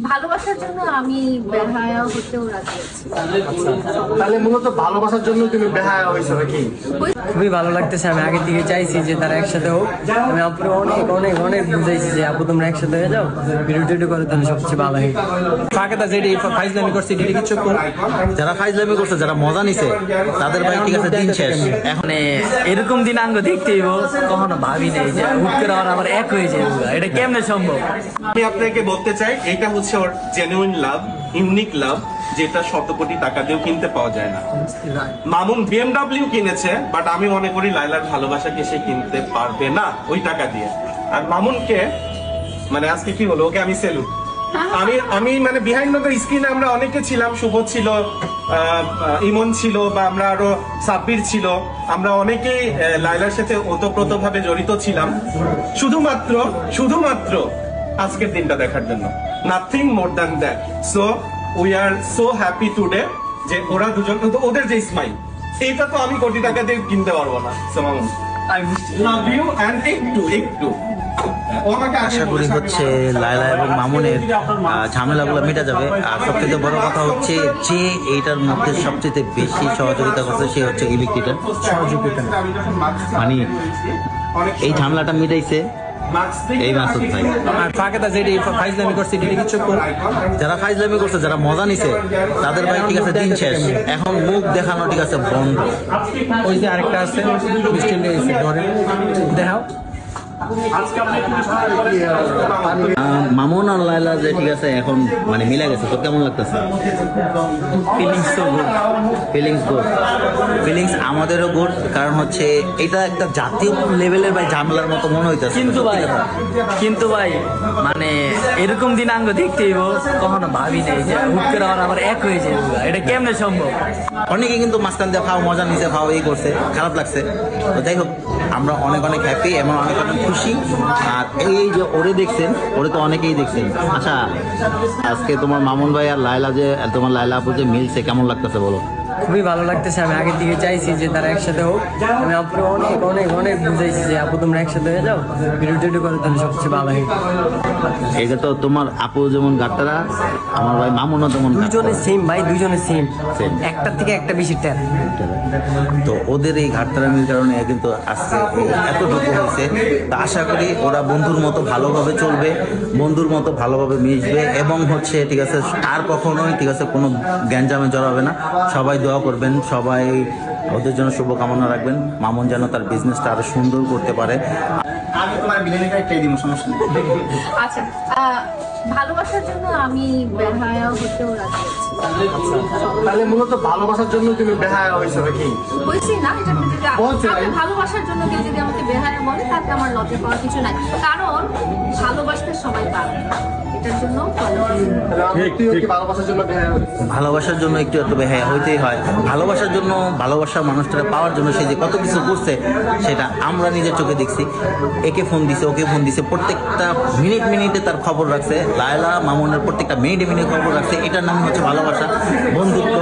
ভালোবাসার জন্য আমি বেহায়া হতেও রাজি আছি। তাহলে মূলত ভালোবাসার জন্য তুমি বেহায়া হয়েছো নাকি? খুবই ভালো লাগতেছে। আমি আগে থেকে চাইছি যে তারা একসাথে হোক। আমি আপুরে অনেক অনেক অনেক বুঝাইছি যে আপু তোমরা একসাথে হয়ে যাও, ভিডিও টিডিও করে তাহলে সবচেয়ে ভালো হয়। ফাঁকেটা যেটি ফাইজলামি করছে এটি কিছু যারা ফাইজলামি করছে, যারা মজা নিছে তাদের ভাই ঠিক আছে, দিন শেষ। এখন এরকম দিন আঙ্গ দেখতেই কখনো ভাবি নেই যে হুট করে আবার এক হয়ে যায়। এটা কেমনে সম্ভব? আমি আপনাকে বলতে চাই এটা হচ্ছে ওর জেনুইন লাভ, ইউনিক লাভ, যেটা শত কোটি টাকা দিয়েও কিনতে পাওয়া যায় না। মামুন BMW কিনেছে, বাট আমি মনে করি লাইলার ভালোবাসাকে সে কিনতে পারবে না ওই টাকা দিয়ে। আর মামুনকে মানে আজকে কি হলো, ওকে আমি সেলুট। আমি মানে বিহাইন্ড দ্য স্ক্রিনে আমরা অনেকে ছিলাম, শুভ ছিল, ইমন ছিল, বা আমরা আরো সাব্বির ছিল, আমরা অনেকেই লাইলার সাথে ওতপ্রোত ভাবে জড়িত ছিলাম শুধুমাত্র আজকের দিনটা দেখার জন্য, nothing more than that. So we are so happy today যে ওরা দুজন, ওদের যে স্মাইল, এইটা তো আমি কোটি টাকা দিয়ে কিনতে পারবো না। So Mamun, I love you and একটু আশা করি হচ্ছে লায়লা এবং মামুনের ঝামেলাগুলো মেটা যাবে। আর সবচেয়ে বড় কথা হচ্ছে যে এইটার মধ্যে সবচেয়ে বেশি সহযোগিতা করছে সে হচ্ছে ইলেকট্রিক্যাল মানে এই ঝামেলাটা মিটাইছে এই মাসুদ ভাই। আর ফাঁকেটা যেটি ফাইজলামি করছে এটি কিছু যারা ফাইজলামি করছে, যারা মজা নিছে তাদের ভাই ঠিক আছে, দিন শেষ। এখন মুখ দেখানো ঠিক আছে বন্ধ। ওই যে আরেকটা আছে মিষ্টি লেগেছে ধরে দেখাও। মামুন আর লায়লা যে ঠিক আছে এখন মানে মিলে গেছে, তো কেমন লাগতেছে? ফিলিংস তো গুড, ফিলিংস আমাদেরও গুড। কারণ হচ্ছে এটা একটা জাতীয় লেভেলের ভাই ঝামেলার মতো মনে হইতেছে। কিন্তু ভাই মানে এরকম দিন আঙ্গ দেখতেই কখনো ভাবি নেই যে হুট করে আবার এক হয়ে যায়। এটা কেমনে সম্ভব? অনেকে কিন্তু মাঝখান দিয়ে খাও, মজা নিচে খাও, এই করছে, খারাপ লাগছে। তো যাই হোক, আমরা অনেক অনেক হ্যাপি এবং অনেক অনেক খুশি। আর এই যে ওরে দেখছেন, ওরে তো অনেকেই দেখছেন। আচ্ছা, আজকে তোমার মামুন ভাই আর লায়লা যে তোমার লায়লা আপু যে মিলছে, কেমন লাগতেছে বলো? খুবই ভালো লাগতেছে। আমি আগে থেকে চাইছি যে তারা একসাথে হোক। আমি আপুরে অনেক অনেক অনেক বুঝাইছি যে আপু তোমরা একসাথে হয়ে যাও, ভিডিও টিডিও করে তাহলে সবচেয়ে ভালো হয়। এটা তো তোমার আপু যেমন গাট্টারা, আমার ভাই মামুনও তেমন। দুজনে সেম ভাই, দুজনে সেম, একটার থেকে একটা বেশি ট্যাপ। তো ওদের এই ঘাটতারামির কারণে কিন্তু আজকে এতটুকু হয়েছে। তো আশা করি ওরা বন্ধুর মতো ভালোভাবে চলবে, বন্ধুর মতো ভালোভাবে মিশবে এবং হচ্ছে ঠিক আছে আর কখনোই ঠিক আছে কোনো গ্যাঞ্জামে জড়াবে না। সবাই দোয়া করবেন, সবাই ওদের জন্য শুভকামনা রাখবেন। মামুন যেন তার বিজনেসটা আরো সুন্দর করতে পারে। আমি তোমার বিরিয়ানিটা একটাই দিব, সমস্যা নেই। আচ্ছা, ভালোবাসার জন্য আমি বেহায়া হতেও রাজি আছি। তাহলে মূলত ভালোবাসার জন্য তুমি বেহায়া হয়েছো নাকি? বলছি না, এটা আমি ভালোবাসার জন্য কেউ যদি আমাকে বেহায়া বলে তাতে আমার লজ্জা পাওয়ার কিছু নাই, কারণ ভালোবাসতে সবাই পারে না। এটার জন্য ভালোবাসার জন্য একটু একটু বেহায়া হইতেই হয়। ভালোবাসার জন্য, ভালোবাসার মানুষটা পাওয়ার জন্য সে যে কত কিছু করছে সেটা আমরা নিজের চোখে দেখছি। একে ফোন দিছে, ওকে ফোন দিছে, প্রত্যেকটা মিনিটে তার খবর রাখছে। লায়লা মামুনের প্রত্যেকটা মিনিটে খবর রাখছে। এটার নাম হচ্ছে ভালোবাসা, বন্ধুত্ব।